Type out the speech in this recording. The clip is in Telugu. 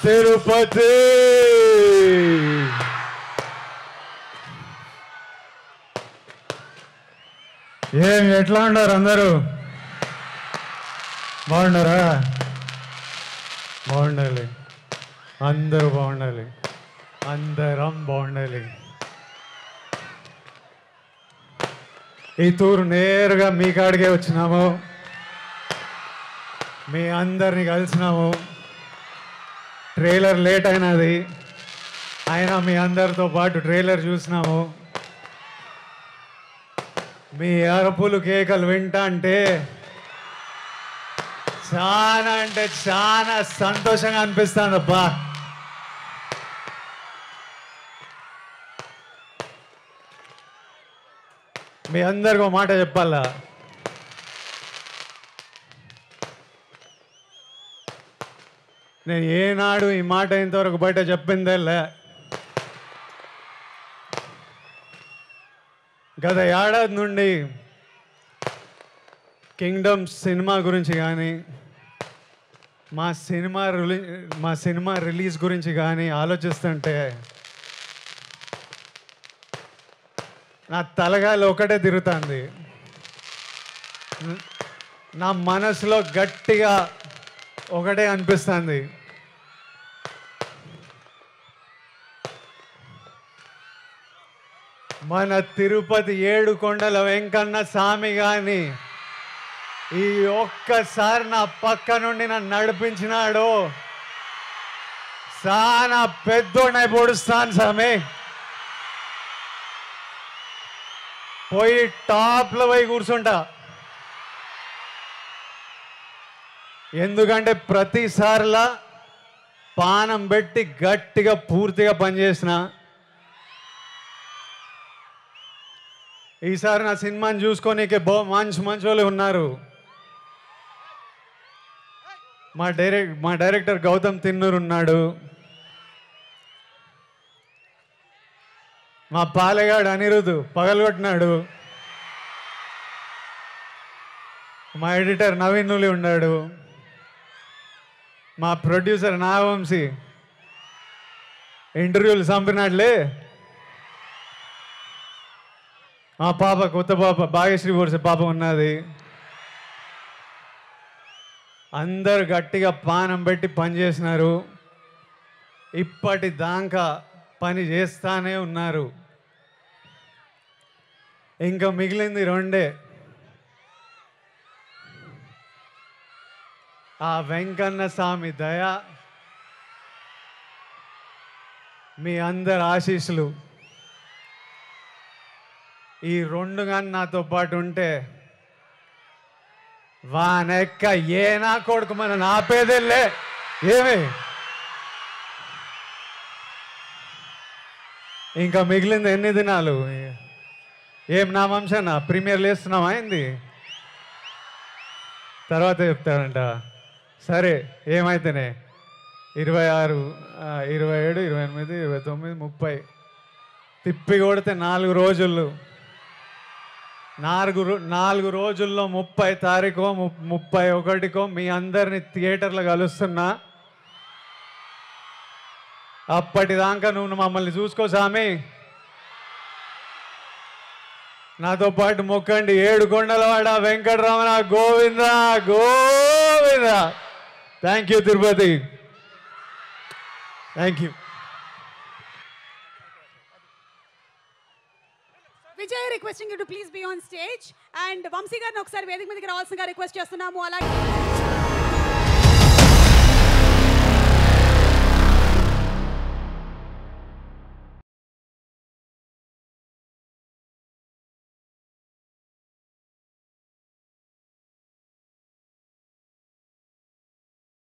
తిరుపతి ఏం ఎట్లా ఉన్నారు అందరూ? బాగున్నారా? బాగుండాలి, అందరూ బాగుండాలి, అందరం బాగుండాలి. ఈ తూరు నేరుగా మీ కాడికే వచ్చినాము, మీ అందరిని కలిసినాము. ట్రైలర్ లేట్ అయినది, అయినా మీ అందరితో పాటు ట్రైలర్ చూసినాము. మీ అరుపులు కేకలు వింటా అంటే చాలా సంతోషంగా అనిపిస్తుంది అబ్బా. మీ అందరికీ ఒక మాట చెప్పాలా, నేను ఏనాడు ఈ మాట ఇంతవరకు బయట చెప్పిందేలే. గత ఏడాది నుండి కింగ్డమ్ సినిమా గురించి కానీ మా సినిమా రిలీజ్ గురించి కానీ ఆలోచిస్తుంటే నా తలగాలి ఒకటే తిరుగుతుంది. నా మనసులో గట్టిగా ఒకటే అనిపిస్తుంది, మన తిరుపతి ఏడుకొండల వెంకన్న స్వామి గాని ఈ ఒక్కసారి నా పక్క నుండి నన్ను నడిపించినాడు, చాలా పెద్దోడై పొడుస్తాను స్వామి. పోయి టాప్లో పోయి కూర్చుంటా. ఎందుకంటే ప్రతిసారిలా పానం పెట్టి గట్టిగా పూర్తిగా పనిచేసిన. ఈసారి నా సినిమాని చూసుకోనీకే మంచి వాళ్ళు ఉన్నారు. మా డైరెక్టర్ గౌతమ్ తిన్నూరు ఉన్నాడు, మా పాలెగాడు అనిరుద్ పగలగొట్టినాడు, మా ఎడిటర్ నవీన్ నులి ఉన్నాడు, మా ప్రొడ్యూసర్ నాగవంశీ ఇంటర్వ్యూలు చంపినాడులే, మా పాప కొత్త పాప భాగ్యశ్రీ బోర్సే పాప ఉన్నది. అందరు గట్టిగా పానం పెట్టి పనిచేసినారు, ఇప్పటిదాకా పని చేస్తానే ఉన్నారు. ఇంకా మిగిలింది రెండే, ఆ వెంకన్న స్వామి దయ, మీ అందరి ఆశీస్సులు. ఈ రెండు కానీ నాతో పాటు ఉంటే వానెక్క ఏ నా కొడుకు మన ఆపేదేలే. ఏమి ఇంకా మిగిలింది ఎన్ని దినాలు? ఏం నా వంశనా ప్రీమియర్ లేస్తున్నావా అయింది, తర్వాత చెప్తాడంట. సరే ఏమైతేనే 26, 27, 28, 29, 30 తిప్పి కొడితే 4 రోజులు. 4 రోజుల్లో 30 తారీఖు 31కో మీ అందరిని థియేటర్లో కలుస్తున్నా. అప్పటిదాకా నువ్వు మమ్మల్ని చూసుకో స్వామి. నాతో పాటు మొక్కండి, ఏడుకొండలవాడ Venkataramana Govinda Govinda. Thank you Tirupati, thank you. Vijay, requesting you to please be on stage, and Vamsi గారిని ఒకసారి వేదిక మీదకి రావాల్సిందిగా రిక్వెస్ట్ చేస్తున్నాము. అలాగే